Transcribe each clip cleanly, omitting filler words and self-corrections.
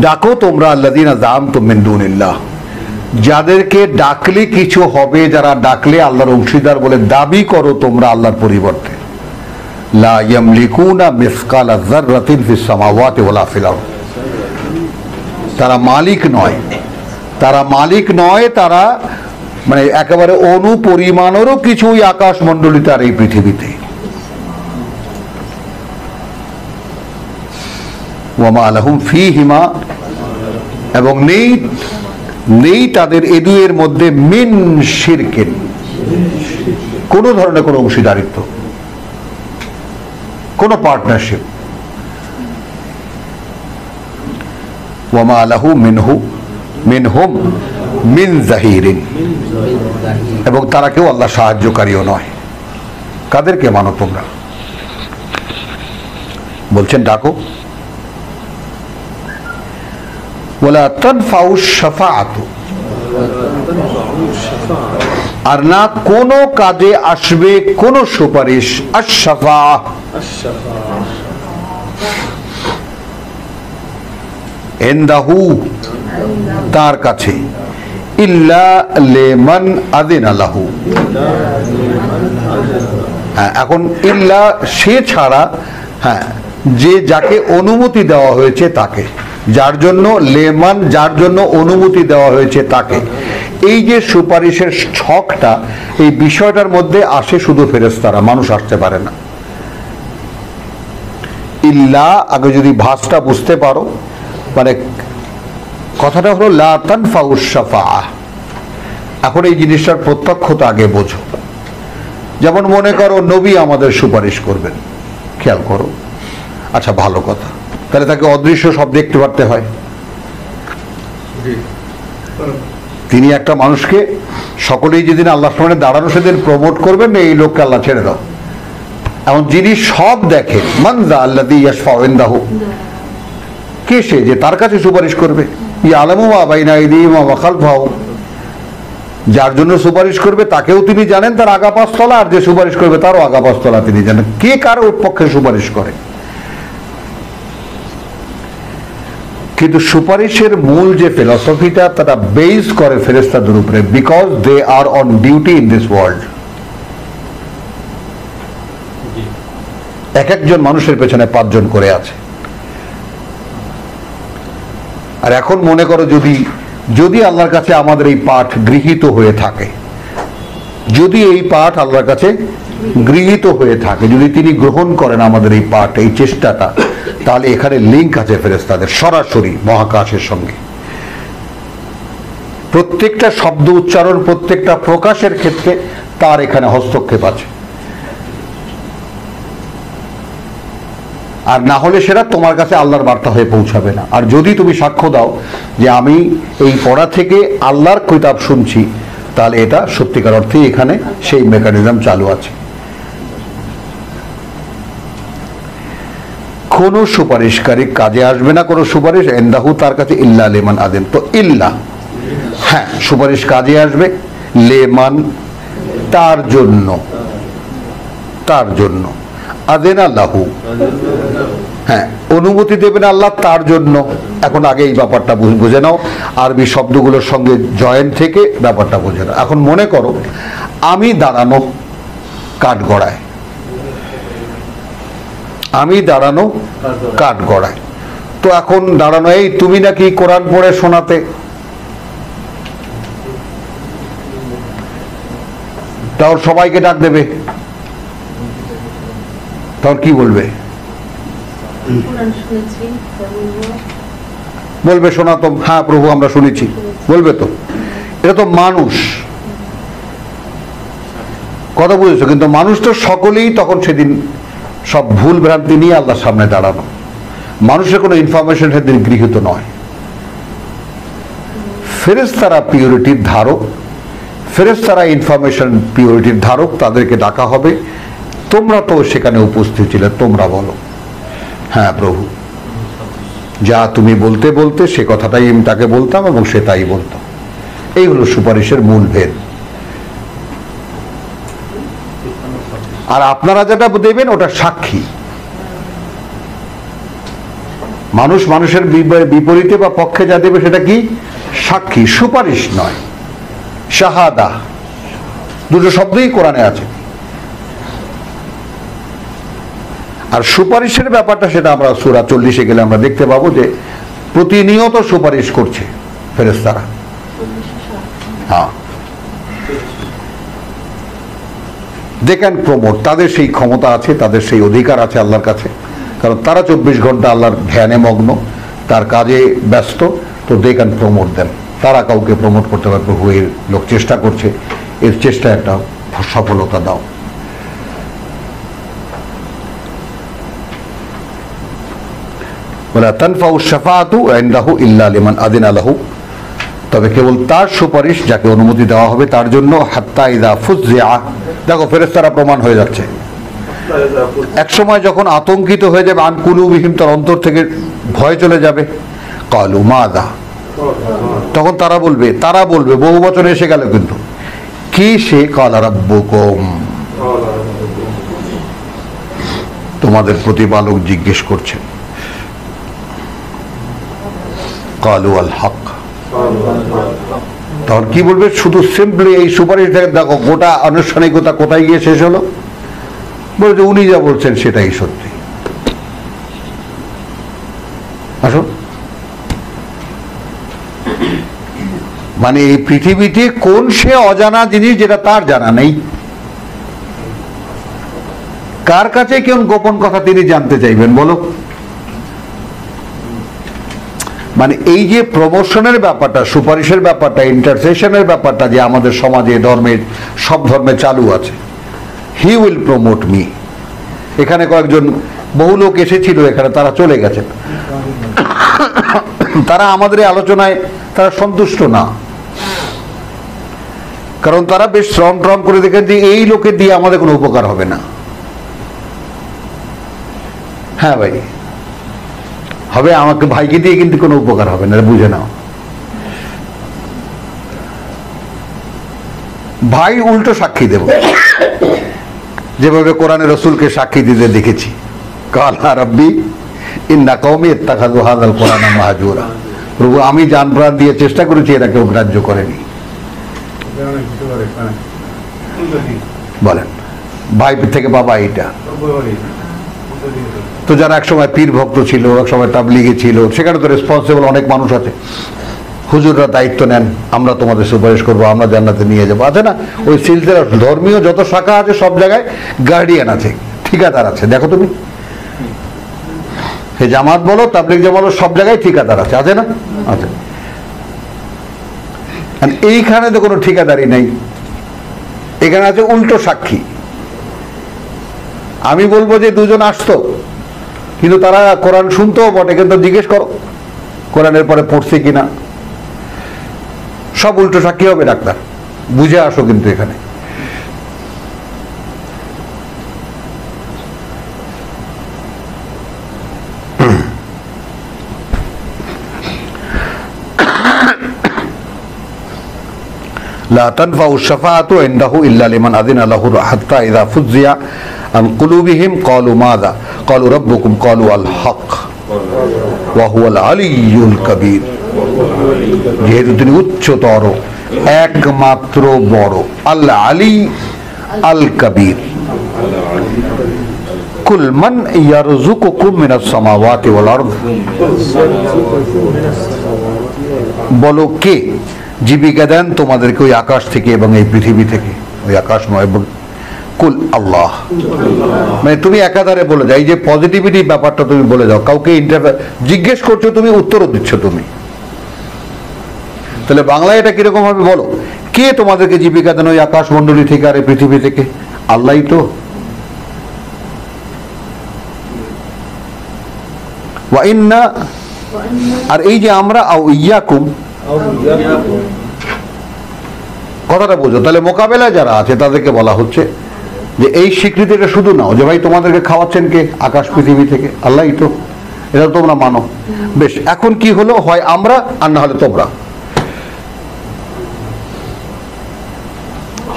ডাকো তোমরা আল্লাযীনা যাআমতুম মিন দুনিল্লাহ, যাদেরকে ডাকলে কিছু হবে, যারা ডাকলে আল্লাহর অংশীদার বলে দাবি করো তোমরা আল্লাহর পরিবর্তে। লা ইয়ামলিকুনা মিসকালা যাররাতিন ফিস সামাওয়াতি ওয়ালা ফিল আরদ, তারা মালিক নয়, তারা মালিক নয়, তারা মানে একেবারে অণু পরিমাণেরও কিছুই আকাশমণ্ডলিতে আর এই পৃথিবীতে। ওয়ামা লাহুম ফীহিমা, এবং নেই তাদের এ দুয়ের মধ্যে মিন শিরকিন, কোনো ধরনের কোনো অংশীদারিত্ব, কোনো পার্টনারশিপ। ওয়ামা লাহু মিনহুম মিন যাহিরিন, এবং তারা কেউ আল্লাহ সাহায্যকারীও নয়। কাদেরকে মানো তোমরা? বলছেন ডাকো। ওয়ালা তানফাউ শাফাআতু, আর না কোনো কাজে আসবে কোন সুপারিশ। আশ-শাফাআ, ইনদাহু, তার কাছে। ইল্লা লিমান আযিনা লাহু, হ্যাঁ, এখন ইল্লা সে ছাড়া, হ্যাঁ, যে যাকে অনুমতি দেওয়া হয়েছে তাকে, যার জন্য লেমান, যার জন্য অনুমতি দেওয়া হয়েছে তাকে। এই যে সুপারিশের ছকটা, এই বিষয়টার মধ্যে আসে শুধু ফেরেশতারা, মানুষ আসতে পারে না। ইল্লা, আগে যদি ভাষটা বুঝতে পারো, মানে কথাটা হলো লা তানফাউ শাফাআহ। এখন এই জিনিসটার প্রত্যক্ষতা আগে বোঝো। যেমন মনে করো নবী আমাদের সুপারিশ করবেন, খেয়াল করো, আচ্ছা ভালো কথা, তাহলে তাকে অদৃশ্য সব দেখতে পারতে হয়। তিনি একটা মানুষকে, সকলেই যেদিন আল্লাহর সামনে দাঁড়ানো সেদিন প্রমোট করবেন, এই লোককে আল্লাহ ছেড়ে দাও। এমন যিনি সব দেখেন, মান যা আল্লাযী ইয়াশফাউ ইনদাহু, কে সে যে তার কাছে সুপারিশ করবে? ইয়ালামু মা বাইনা আইদিহিম ওয়া মা খালফাহুম, যার জন্য সুপারিশ করবে তাকেও তিনি জানেন, তার আগা পাঁচতলা, আর যে সুপারিশ করবে তারও আগা পাঁচতলা তিনি জানেন। কে কার পক্ষে সুপারিশ করে? কিন্তু সুপারিশের মূল যে ফিলসফিটা, তারা বেস করে ফেরেশতাদের উপরে, because they are on duty in this world. এক একজন মানুষের পেছনে 5 জন করে আছে। আর এখন মনে করো যদি আল্লাহর কাছে আমাদের এই পাঠ গৃহীত হয়ে থাকে, যদি এই পাঠ আল্লাহর কাছে গৃহীত হয়ে থাকে, যদি তিনি গ্রহণ করেন আমাদের এই পাঠ, এই চেষ্টাটা, তাহলে এখানে লিঙ্ক আছে ফেরেশতাদের সরাসরি মহাকাশের সঙ্গে। প্রত্যেকটা শব্দ উচ্চারণ, প্রত্যেকটা প্রকাশের ক্ষেত্রে তার এখানে হস্তক্ষেপ আছে। আর না হলে সেটা তোমার কাছে আল্লাহর বার্তা হয়ে পৌঁছাবে না। আর যদি তুমি সাক্ষ্য দাও যে আমি এই পড়া থেকে আল্লাহর কিতাব শুনছি, তাহলে এটা সত্যিকার অর্থেই এখানে সেই মেকানিজম চালু আছে। কোন সুপারিশকারী কাজে আসবে না, কোন সুপারিশ, ইনদাহু, তার কাছে, ইল্লা লিমান আযিন। তো ইল্লা, হ্যাঁ, সুপারিশ কাজে আসবে, লিমান, তার জন্য, তার জন্য, আযিনা লাহু, হ্যাঁ, অনুমতি দেবেন আল্লাহ তার জন্য। এখন আগে এই ব্যাপারটা বুঝে নাও, আরবি শব্দগুলোর সঙ্গে জয়েন্ট থেকে ব্যাপারটা বুঝে নাও। এখন মনে করো আমি দাঁড়ানো কাঠগড়ায়, আমি দাঁড়ানো কাঠগড়ায়, তো এখন দাঁড়ানো, এই তুমি নাকি কোরআন পড়ে শোনাতে, তাও সবাইকে ডাক দেবে, তখন কি বলবে? বলবে শোনাতো, হ্যাঁ প্রভু আমরা শুনেছি, বলবে তো। এটা তো মানুষ, কথা বুঝেছো? কিন্তু মানুষ তো সকলেই তখন সেদিন সব ভুল ভ্রান্তি নিয়ে আল্লাহর সামনে দাঁড়ানো। মানুষের কোনো ইনফরমেশন সেদিন গৃহীত নয়। ফেরেশতারা পিউরিটির ধারক, ফেরেশতারা ইনফরমেশন পিউরিটির ধারক, তাদেরকে ডাকা হবে। তোমরা তো সেখানে উপস্থিত ছিলে, তোমরা বলো। হ্যাঁ প্রভু, যা তুমি বলতে বলতে সে কথাটাই আমি তাকে বলতাম এবং সে তাই বলতো। এই হলো সুপারিশের মূল ভেদ। আর আপনারা যেটা দেবেন ওটা সাক্ষী। মানুষ মানুষের বিপরীতে বা পক্ষে যা দেবে সেটা কি? সাক্ষী, সুপারিশ নয়। শাহাদা, দুটো শব্দই কোরআনে আছে। আর সুপারিশের ব্যাপারটা সেটা আমরা সূরা 40-এ গেলে আমরা দেখতে পাবো যে প্রতিনিয়ত সুপারিশ করছে ফেরেশতারা। হ্যাঁ, দে ক্যান প্রমোট, তাদের সেই ক্ষমতা আছে, তাদের সেই অধিকার আছে আল্লাহর কাছে, কারণ তারা 24 ঘন্টা আল্লাহর ধ্যানে মগ্ন, তার কাজে ব্যস্ত। তো দে ক্যান প্রমোট দেন, তারা কাউকে প্রমোট করতে পারবে। এর লোক চেষ্টা করছে, এর চেষ্টা একটা সফলতা দাও। ওয়ালা তানফাউ শাফাআতু ইনদাহু ইল্লা লিমান আযিনা লাহু, তবে কেবল তার সুপারিশ যাকে অনুমতি দেওয়া হবে তার জন্য। হাত্তা ইযা ফুযিআ, দেখো ফেরেশতারা প্রমাণ হয়ে যাচ্ছে। এক সময় যখন আতঙ্কিত হয়ে যাবে, আন কুলুবিহিম, তার অন্তর থেকে ভয় চলে যাবে। ক্বালু মাযা, তখন তারা বলবে বহু বচন এসে গেল কিন্তু কি সে? ক্বালা রাব্বুকুম, তোমাদের প্রতিপালক জিজ্ঞেস করছেন। ক্বালু আল হক, তখন কি বলবে? শুধু সিম্পলি এই সুপারিশ থেকে দেখো গোটা আনুষ্ঠানিকতা কোথায় গিয়ে শেষ হলো। বলছে উনি যা বলছেন সেটাই সত্যি। আসো, মানে এই পৃথিবীতে কোন সে অজানা জিনিস যেটা তার জানা নেই? কার কাছে কোন গোপন কথা তিনি জানতে চাইবেন বলো? মানে এই যে প্রমোশনের ব্যাপারটা, সুপারিশের ব্যাপারটা, ইন্টারসেশনের ব্যাপারটা যে আমাদের সমাজে, ধর্মের সব ধর্মে চালু আছে, হি উইল প্রমোট মি। এখানে কয়েকজন বহু লোক এসেছিল এখানে, তারা চলে গেছেন। তারা আমাদের আলোচনায় তারা সন্তুষ্ট না, কারণ তারা বেশ শ্রম করে দেখেন যে এই লোকে দিয়ে আমাদের কোনো উপকার হবে না। হ্যাঁ ভাই, হবে, আমাকে ভাইকে দিয়ে কিন্তু কোনো উপকার হবে না, বুঝে নাও। ভাই উল্টো সাক্ষী দেব, যেভাবে কোরআনে রসুলকে সাক্ষী দিতে দেখেছি। কালা রাব্বি ইন্না কওমি ইত্তাখাযু হাযাল কুরআনা মাহজুরা, প্রভু আমি জান প্রাণ দিয়ে চেষ্টা করেছি, এরা কেউ গ্রাহ্য করেনি। বলেন, ভাই থেকে বাবা এইটা। তো যারা একসময় পীর ভক্ত ছিল, একসময় তাবলিগে ছিল, সেখানে তো রেসপন্সিবল অনেক মানুষ আছে। হুজুররা দায়িত্ব নেন, আমরা তোমাদের সুপারিশ করবো, আমরা জান্নাতে নিয়ে যাবো, আছে না? ওই সিলসিলা ধর্মীয় যত শাখা আছে সব জায়গায় গার্ডিয়ান আছে, ঠিকাদার আছে। দেখো তুমি, এই জামাত বলো, তাবলিগ জামাত বলো, সব জায়গায় ঠিকাদার আছে, আছে না? আছে। এইখানে তো কোনো ঠিকাদারি নেই, এখানে আছে উল্টো সাক্ষী। আমি বলবো যে দুজন আসতো, কিন্তু তারা কোরআন শুনতো বটে, কিন্তু জিজ্ঞেস করো কোরআনের পরে পড়ছে কিনা। সব উল্টো সাক্ষী হবে ডাক্তার, বুঝে আসো কিন্তু এখানে। লা তানফাউ শাফাআতু ইনদাহু ইল্লা লিমান আযিনা লাহু হাত্তা ইযা ফুযিয়া আন কুলুবিহিম ক্বালু মাযা ক্বালু রাব্বুকুম ক্বালু আল হক ওয়া হুয়াল আলিয়্যুল কাবীর। যেহেতু তিনি উচ্চতর, একমাত্র বড়, আল আলী আল কবীর। কুল মান ইয়ারযুকুকুম মিনাস সামাওয়াতি ওয়াল আরদ, বলো কে জীবিকা দেন তোমাদেরকে ওই আকাশ থেকে এবং এই পৃথিবী থেকে, ওই আকাশ নয়। কুল আল্লাহ, মানে তুমি একাধারে বলে যাও, এই যে পজিটিভিটি ব্যাপারটা তুমি বলে যাও। কাউকে জিজ্ঞেস করছো তুমি, উত্তরও দিচ্ছ তুমি। তাহলে বাংলায় এটা কিরকম হবে বলো? কে তোমাদেরকে জীবিকা দেন ওই আকাশ মণ্ডলী থেকে আর এই পৃথিবী থেকে? আল্লাহই তো। ওয়া ইন্না, আর এই যে আমরা, আও ইয়াকুম, কথাটা বুঝো। তাহলে মোকাবেলায় যারা আছে তাদেরকে বলা হচ্ছে যে এই স্বীকৃতিটা শুধু নাও যে ভাই তোমাদেরকে খাওয়াচ্ছেন কে? আকাশ পৃথিবী থেকে আল্লাহই তো, এটা তোমরা মানো। বেশ, এখন কি হলো? হয় আমরা আর না হলে তোমরা।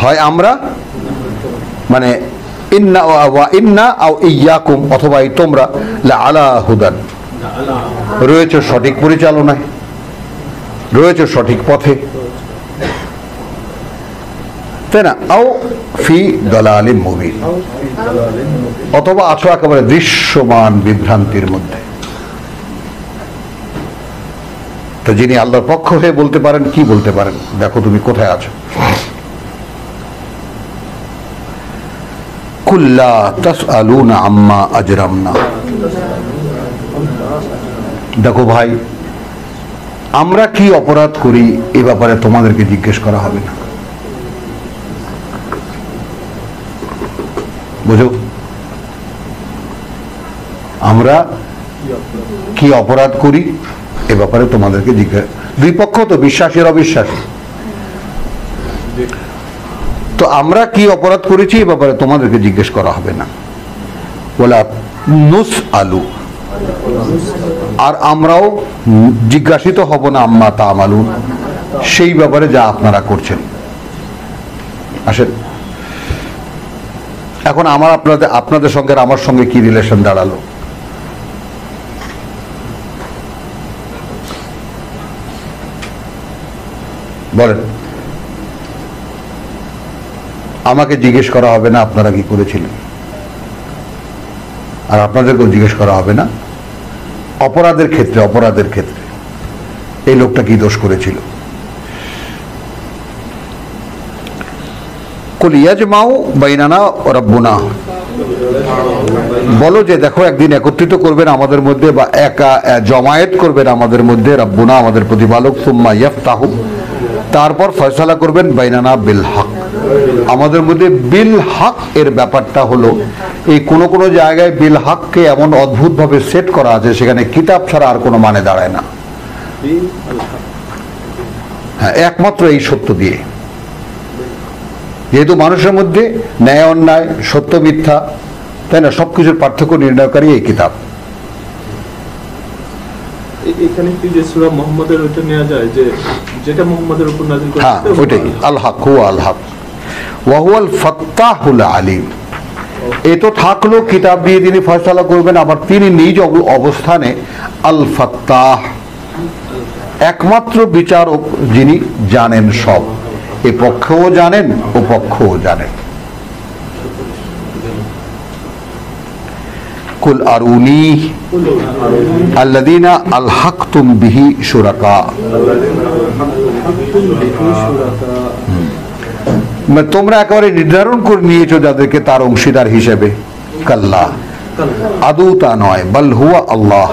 হয় আমরা মানে ইন্না ওয়া ইন্না আও ইয়াকুম, অথবা এই তোমরা লা আলা হুদান, রয়েছে সঠিক পরিচালনায়, রয়েছে সঠিক পথে, তাই না? আও ফি দালালিম মুবিন, অথবা আছো একেবারে দৃশ্যমান বিভ্রান্তির মধ্যে। তো যিনি আল্লাহর পক্ষ হয়ে বলতে পারেন, কি বলতে পারেন? দেখো তুমি কোথায় আছো। কুল্লা তাসআলুনা আম্মা আজরামনা, দেখো ভাই, আমরা কি অপরাধ করি এ ব্যাপারে তোমাদেরকে জিজ্ঞেস করা হবে না। বুঝো, আমরা কি অপরাধ করি এ ব্যাপারে তোমাদেরকে জিজ্ঞেস, দুই পক্ষ তো, বিশ্বাসী আর অবিশ্বাসী, তো আমরা কি অপরাধ করেছি এ ব্যাপারে তোমাদেরকে জিজ্ঞেস করা হবে না। ওয়ালা নুসআলু, আর আমরাও জিজ্ঞাসিত হব না আম্মা তা'মালুন, সেই ব্যাপারে যা আপনারা করছেন। আসেন, এখন আমার আপনাদের সঙ্গে আমার সঙ্গে কি রিলেশন দাঁড়ালো? বলেন। আমাকে জিজ্ঞেস করা হবে না আপনারা কি করেছিলেন, আর আপনাদেরকেও জিজ্ঞেস করা হবে না অপরাধের ক্ষেত্রে এই লোকটা কি দোষ করেছিল। কুল ইয়াজমাউ বাইনানা রাব্বুনা, বলো যে দেখো একদিন একত্রিত করবেন আমাদের মধ্যে, বা জমায়েত করবেন আমাদের মধ্যে, রাব্বুনা আমাদের প্রতিপালক, সুম্মা ইয়াফতাহু, তারপর ফয়সালা করবেন, বাইনানা বিল হক, আমাদের মধ্যে বিল হক এর ব্যাপারটা হলো, এই কোন কোন জায়গায় বিল হককে এমন অদ্ভুত ভাবে সেট করা আছে, সেখানে কিতাব ছাড়া আর কোনো মানে দাঁড়ায় না। হ্যাঁ, একমাত্র এই সত্য দিয়ে, যেহেতু মানুষের মধ্যে ন্যায় অন্যায়, সত্য মিথ্যা, তাই না, সবকিছুর পার্থক্য নির্ণয়কারী এই কিতাব। এখানে কি যে সূরা মুহাম্মাদের ওইটা নেওয়া যায়, যে যেটা মুহাম্মাদের উপর নাযিল করেছে? হ্যাঁ, ওইটাই আল হক, হুয়া আল হক ওয়া হুয়াল ফাত্তাহুল আলিম। এ তো থাকলো কিতাব দিয়ে তিনি ফয়সালা করবেন, আবার তিনি নিজ অবস্থানে আল ফাত্তাহ, একমাত্র বিচারক, যিনি জানেন সব, এ পক্ষও জানেন ও পক্ষও জানেন। কুল আরুনি আল্লাযীনা আলহাকতুম বিহি শুরাকা, তোমরা একেবারে নির্ধারণ করে নিয়েছো যাদেরকে তার অংশীদার হিসেবে। কাল্লা, আদৌ তা নয়, বাল হুয়া আল্লাহ,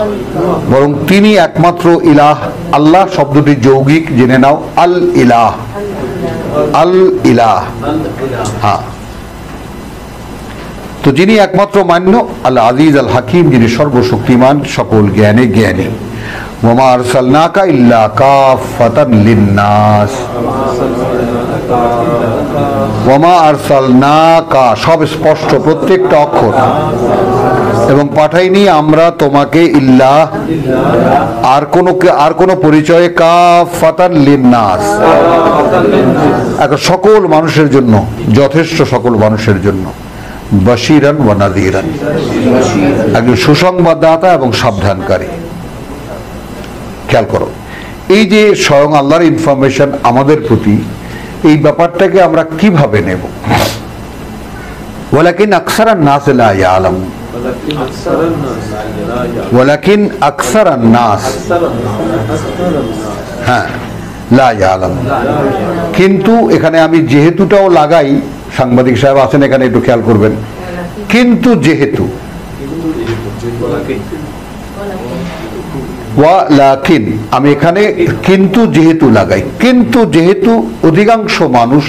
বরং তিনি একমাত্র ইলাহ। আল্লাহ শব্দটি যৌগিক, জেনে নাও, আল ইলাহ, আল ইলাহ, হ্যাঁ। তো যিনি একমাত্র মান্য, আল আজিজ আল হাকিম, যিনি সর্বশক্তিমান, সকল জ্ঞানে জ্ঞানী। ওয়ামা আরসালনাকা ইল্লা কাফাতান লিন্নাস, ওয়ামা আরসালনাকা, সব স্পষ্ট, প্রত্যেকটা অক্ষর, এবং পাঠাইনি আমরা তোমাকে ইল্লা, আর কোন পরিচয়ে, কাফাতান লিন্নাস, সকল মানুষের জন্য, যথেষ্ট সকল মানুষের জন্য, বাশিরান ওয়া নাযিরান, একজন সুসংবাদদাতা এবং সাবধানকারী। খেয়াল করো, এই যে স্বয়ং আল্লাহর ইনফরমেশন আমাদের প্রতি, এই ব্যাপারটাকে আমরা কিভাবে নেব? ওয়ালাকিন আকসারান নাস লা ইয়ালামুন, ওয়ালাকিন আকসারান নাস, হ্যাঁ, লা ইয়ালামুন। কিন্তু এখানে আমি যেহেতুটাও লাগাই, সাংবাদিক সাহেব আছেন এখানে, একটু খেয়াল করবেন, কিন্তু যেহেতু, ওয়ালাকিন, আমি এখানে কিন্তু যেহেতু লাগাই, কিন্তু যেহেতু অধিকাংশ মানুষ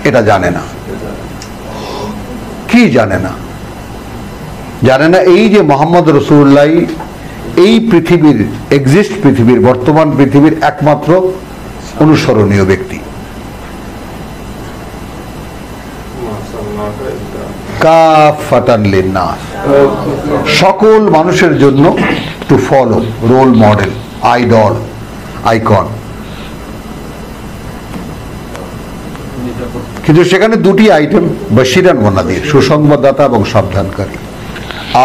এটা জানে না। কি জানে না? জানে না এই যে মুহাম্মদ রাসূলুল্লাহ এই পৃথিবীর, পৃথিবীর, বর্তমান পৃথিবীর একমাত্র অনুসরণীয় ব্যক্তি। কাফাতান লিন্নাস, সকল মানুষের জন্য, to follow, role model, idol, icon. কিন্তু সেখানে দুটি আইটেম, বাশিরান ওয়া নাযীর, সুসংবাদদাতা এবং সাবধানকারী।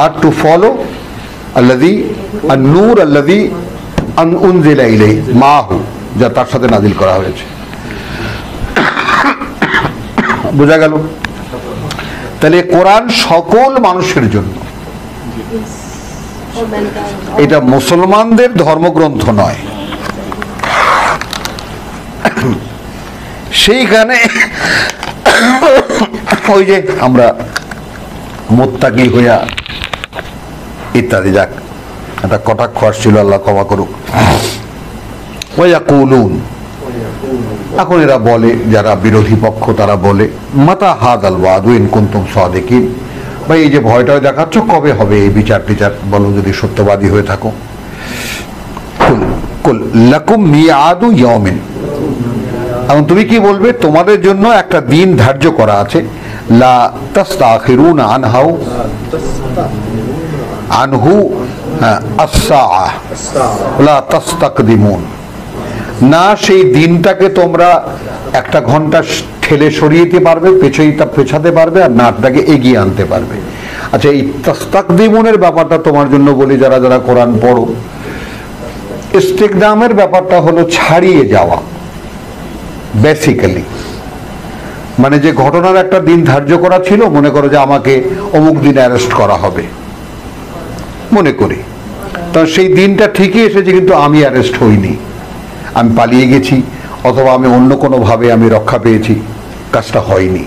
আর টু ফলো আল্লাযী আন-নূর আল্লাযী উনজিলা ইলাইহি মাহু, যা তার সাথে নাজিল করা হয়েছে। বোঝা গেল? তাহলে কোরআন সকল মানুষের জন্য, এটা মুসলমানদের ধর্মগ্রন্থ নয়। সেইখানে ওই যে আমরা মুত্তাকি হইয়া ইত্যাদি, যাক একটা কটাক্ষ আসছিল, আল্লাহ ক্ষমা করুক। ওয়ায়াকুলুন, এখন এরা বলে, যারা বিরোধী পক্ষ তারা বলে, মাতা হাদাল ওয়াদু ইন কুনতুম সাদিকিন, ভাই এই যে ভয়টাও দেখাচ্ছ, কবে হবে এই বিচার টিচার, বলো যদি সত্যবাদী হয়ে থাকো। কুল কুল লাকুম মিআদু ইয়াউমিন, এখন তুমি কি বলবে, তোমাদের জন্য একটা দিন ধার্য করা আছে। লা তাস্তাখিরুনা আনহু আস-সাআ লা তাস্তাকদিমুন, না সেই দিনটাকে তোমরা একটা ঘন্টা ঠেলে সরিয়ে দিতে পারবে, পেছাতে পারবে, আর নাটটাকে এগিয়ে আনতে পারবে। আচ্ছা, এই তাস্তাকদিমুনের ব্যাপারটা তোমার জন্য বলি, যারা যারা কোরআন পড়ো, ইস্তিকদামের ব্যাপারটা হলো ছাড়িয়ে যাওয়া বেসিক্যালি, মানে যে ঘটনার একটা দিন ধার্য করা ছিল, মনে করো যে আমাকে অমুক দিন অ্যারেস্ট করা হবে, মনে করি, তো সেই দিনটা ঠিকই এসেছে, কিন্তু আমি অ্যারেস্ট হইনি, আমি পালিয়ে গেছি, অথবা আমি অন্য কোনোভাবে আমি রক্ষা পেয়েছি, কাজটা হয়নি।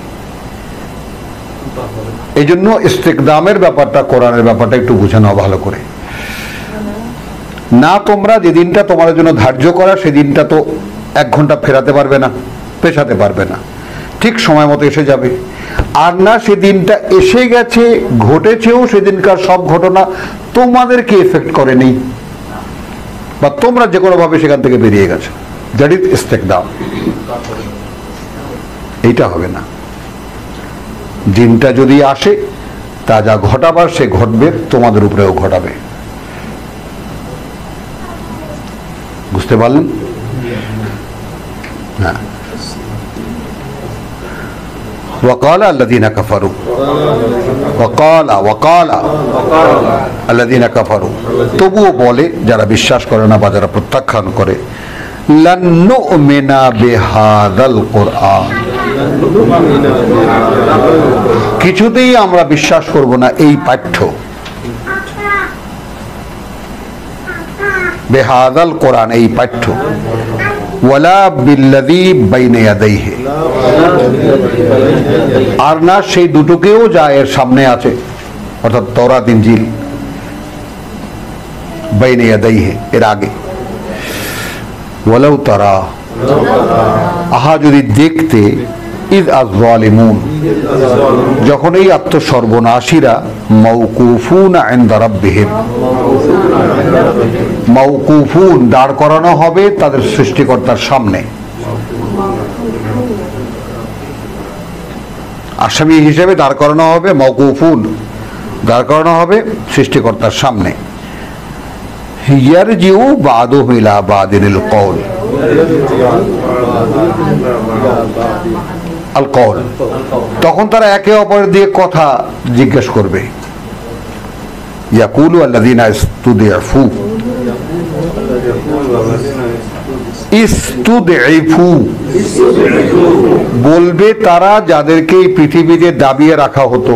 এই জন্য ইস্তিকদামের ব্যাপারটা, কোরআনের ব্যাপারটা একটু বুঝে নাও ভালো করে। না, তোমরা যে দিনটা তোমার জন্য ধার্য করা, সেদিনটা তো 1 ঘন্টা ফেরাতে পারবে না, পেছাতে পারবে না, ঠিক সময় মতো এসে যাবে। আর না, সেদিনটা এসে গেছে, ঘটেছেও, সেদিনকার সব ঘটনা তোমাদেরকে এফেক্ট করেনি, বা তোমরা যে কোনো ভাবে সেখান থেকে বেরিয়ে গেছো, দ্যাট ইজ ইস্তিকদাম। এইটা হবে না। দিনটা যদি আসে, তা যা ঘটাবার সে ঘটবে, তোমাদের উপরেও ঘটাবে। বুঝতে পারলেন? হ্যাঁ। وقال الذين كفروا وقال الذين كفروا, তবুও বলে যারা বিশ্বাস করে না বা যারা প্রত্যাখ্যান করে, লান নুমিনা বিহাদাল কুরআন, কিছুতেই আমরা বিশ্বাস করব না এই পাঠ্য, বিহাদাল কোরআন, এই পাঠ্য, ওয়ালা বিল্লাযী বাইনা ইয়াদাইহি, আর না সেই দুটোকেও যা এর সামনে আছে, অর্থাৎ তাওরাত ইনজিল, বাইনা ইয়াদাইহি, এর আগে। ওয়ালাউ তারা, আহা যদি দেখতে, ইয আয-যালিমুন, যখন এই আত্মসর্বনাশীরা, মাওকুফুনা ইনদা রাব্বিহিম, মাওকুফুন, দাঁড় করানো হবে তাদের সৃষ্টিকর্তার সামনে, আসামি হিসেবে দাঁড় করানো হবে, মাওকুফুন, দাঁড় করানো হবে সৃষ্টিকর্তার সামনে। ইয়ারজিউ বাদুহু ইলা বাদিল কওল, আল কওল, তখন তারা একে অপরের দিয়ে কথা জিজ্ঞেস করবে। ইয়াকুলু আল্লাযীনা ইস্তুদঈফু, ইস্তুদঈফু বলবে তারা যাদেরকে এই পৃথিবীতে দাবিয়ে রাখা হতো।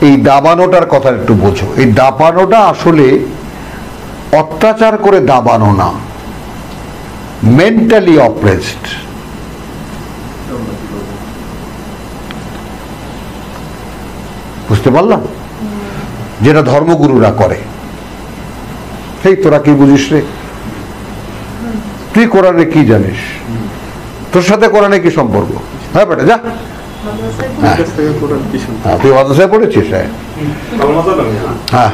এই দাবানোটার কথা একটু বোঝো। এই দাবানোটা আসলে অত্যাচার করে দাবানো না, মেন্টালি অপ্রেসড। বুঝতে পারলাম? যেটা ধর্মগুরুরা করে। এই তোরা কি বুঝিস রে, তুই কোরআনে কি জানিস, তোর সাথে কোরআনে কি সম্পর্ক, হ্যাঁ বেটা যা, তুই মাদ্রাসায় পড়েছিস, হ্যাঁ।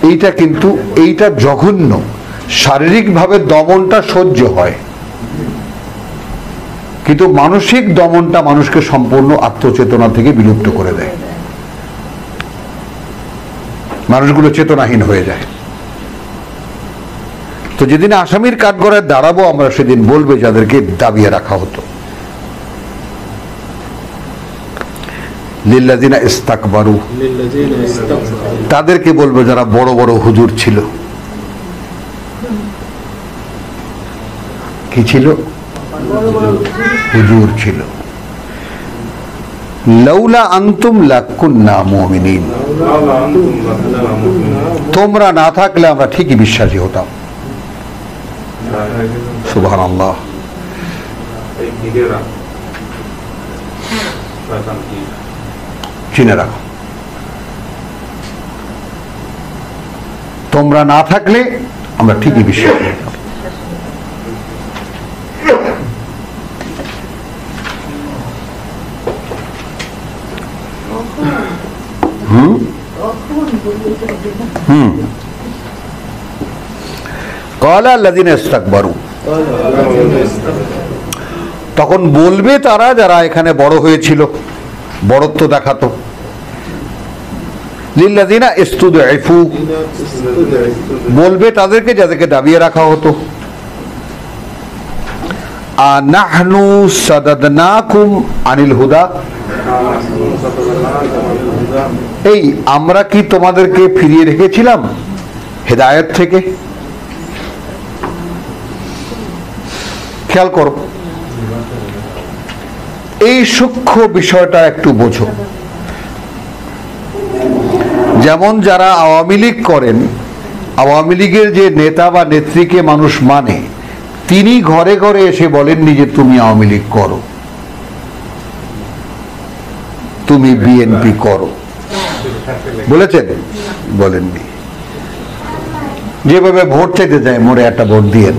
এইটা কিন্তু, এইটা জঘন্য। শারীরিকভাবে দমনটা সহ্য হয়, কিন্তু মানসিক দমনটা মানুষকে সম্পূর্ণ আত্মচেতনা থেকে বিলুপ্ত করে দেয়, মানুষগুলো চেতনাহীন হয়ে যায়। তো যেদিন আসামির কাঠগড়ায় দাঁড়াবো আমরা, সেদিন বলবে যাদেরকে দাবিয়ে রাখা হতো। লিল্লাযিনা ইস্তাকবারু, লিল্লাযিনা ইস্তাকবারু, তাদেরকে বলবে যারা বড় বড় হুজুর ছিল। কি ছিল? হুজুর ছিল। লাউলা আনতুম লাকুন্না মুমিনিন, তোমরা না থাকলে আমরা ঠিকই বিশ্বাসী হতাম। সুবহানাল্লাহ। চিনে রাখো, তোমরা না থাকলে আমরা ঠিকই বিশ্বাসী হতাম। ক্বালা আল্লাযিনা ইস্তাকবারু, তখন বলবে তারা যারা এখানে বড় হয়েছিল, বড়ত্ব দেখাতো, লিল্লাযিনা ইস্তুদঈফু, বলবে তাদেরকে যাদেরকে দাবিয়ে রাখা হতো, আনাহনু সাদাদনাকুম আনিল হুদা, এই আমরা কি তোমাদেরকে ফিরিয়ে রেখেছিলাম হেদায়েত থেকে? খেয়াল করো, এই সূক্ষ্ম বিষয়টা একটু বোঝো। যেমন যারা আওয়ামী লীগ করেন, আওয়ামী লীগের যে নেতা বা নেত্রীকে মানুষ মানে, তিনি ঘরে ঘরে এসে বলেননি যে তুমি আওয়ামী লীগ করো, তুমি বিএনপি করো, বলেছেন? বলেননি। যেভাবে ভোট চাইতে যায়, মোরে একটা ভোট দিয়েন,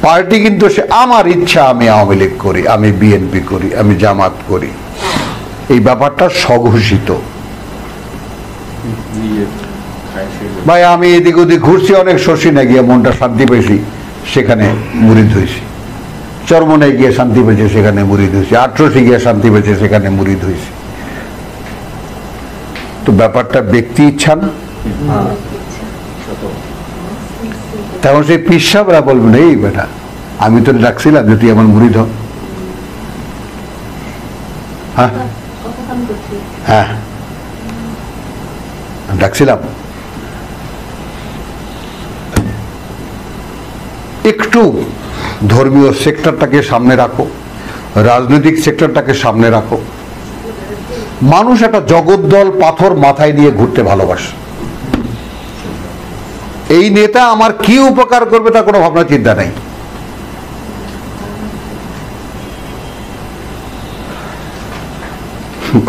পার্টি কিন্তু সে আমার ইচ্ছা আমি আওয়ামী লীগ করি, আমি বিএনপি করি, আমি জামাত করি, এই ব্যাপারটা স্বঘোষিত। ভাই আমি এদিক ওদিক ঘুরছি অনেক, শশী না গিয়ে মনটা শান্তি পেয়েছি, সেখানে মুরিদ হয়েছি, চরমনে গিয়ে শান্তি পেয়েছে, সেখানে মুরিদ হয়েছি, আটরসি গিয়ে শান্তি পেয়েছে, সেখানে মুরিদ হয়েছি। তো ব্যাপারটা ব্যক্তি ইচ্ছা না? তখন সেই পিসাবরা বলবেন, এই বেটা আমি তো ডাকছিলাম যে তুই আমার মুরিদ হ। হ্যাঁ হ্যাঁ ডাকছিলাম। একটু ধর্মীয় সেক্টরটাকে সামনে রাখো, রাজনৈতিক সেক্টরটাকে সামনে রাখো। মানুষ একটা জগদ্দল পাথর মাথায় নিয়ে ঘুরতে ভালোবাসে। এই নেতা আমার কি উপকার করবে তার কোনো ভাবনা চিন্তা নাই।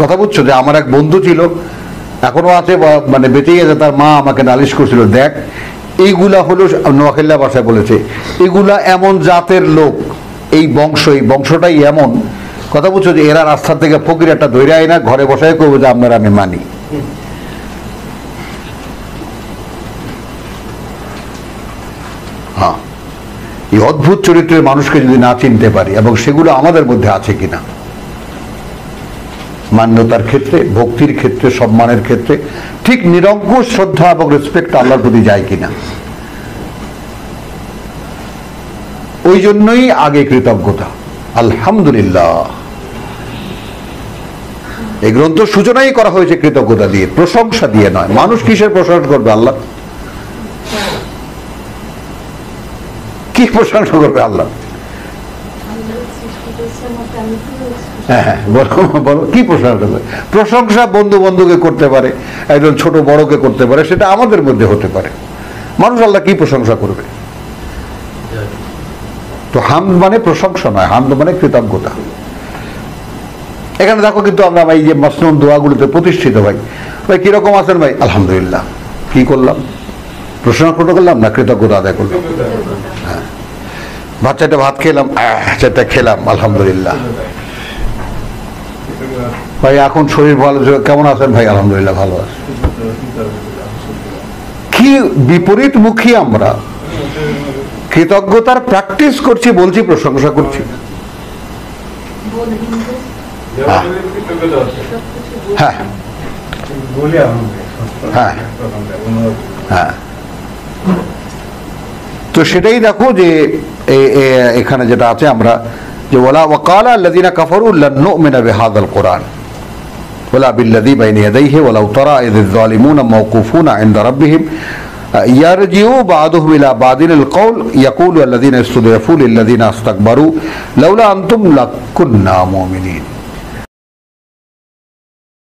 কথা বুঝছো? যে আমার এক বন্ধু ছিল, এখনো আছে, মানে বেঁচেই আছে, তার মা আমাকে নালিশ করছিল, দেখ এইগুলা হলো, নোয়াখালী ভাষায় বলেছে, এগুলা এমন জাতের লোক, এই বংশ, এই বংশটাই এমন। কথা বুঝছো? যে এরা রাস্তা থেকে ফকির একটা ধৈর্য আয় না, ঘরে বসাই করবো যে আপনারা আমি মানি। হ্যাঁ, এই অদ্ভুত চরিত্রের মানুষকে যদি না চিনতে পারি, এবং সেগুলো আমাদের মধ্যে আছে কিনা, মান্যতার ক্ষেত্রে, ভক্তির ক্ষেত্রে, সম্মানের ক্ষেত্রে ঠিক নিরঙ্কুশ শ্রদ্ধা এবং রেসপেক্ট আল্লাহর প্রতি যায় কিনা, ওই জন্যই আগে কৃতজ্ঞতা। আলহামদুলিল্লাহ, এই গ্রন্থ সূচনাই করা হয়েছে কৃতজ্ঞতা দিয়ে, প্রশংসা দিয়ে নয়। মানুষ কিসের প্রশংসা করবে? আল্লাহ কি প্রশংসা করবে? আল্লাহ। হ্যাঁ হ্যাঁ, বলো কি প্রশংসা করবে? প্রশংসা বন্ধু বন্ধুকে করতে পারে, একজন ছোট বড়কে করতে পারে, সেটা আমাদের মধ্যে হতে পারে। মানুষ আল্লাহ কি প্রশংসা করবে? তো হামদ মানে প্রশংসা নয়, হামদ মানে কৃতজ্ঞতা। এখানে দেখো, কিন্তু আমরা এই যে মাসনুন দোয়াগুলোতে প্রতিষ্ঠিত ভাই, ভাই কিরকম আছেন ভাই? আলহামদুলিল্লাহ। কি করলাম? প্রশংসা করলাম না কৃতজ্ঞতা আদায় করলাম? হ্যাঁ। বাচ্চাটা ভাত খেলাম, চারটা খেলাম, আলহামদুলিল্লাহ। ভাই এখন শরীর ভালো, কেমন আছেন ভাই? আলহামদুলিল্লাহ ভালো আছে। কি বিপরীত মুখী আমরা! কৃতজ্ঞতার প্র্যাকটিস করছি, বলছি প্রশংসা করছি। হ্যাঁ হ্যাঁ হ্যাঁ, তো সেটাই দেখো যে এখানে যেটা আছে, আমরা যে ওয়ালা ওয়াকালা আল্লাযীনা কাফারু লান নু'মিনা বিহাযাল কুরআন ওয়ালা বিল্লাযী বাইনা ইয়াদাইহি ওয়ালাউ তারা ইযিয যালিমুনা মাওকুফুনা ইনদা রাব্বিহিম ইয়ারজিউ বা'দুহুম ইলা বা'দিল কওল ইয়াকুলু আল্লাযীনা ইসতুদঈফু লিল্লাযীনা ইসতাকবারু লাউলা আনতুম লাকুন্না মুমিনিন।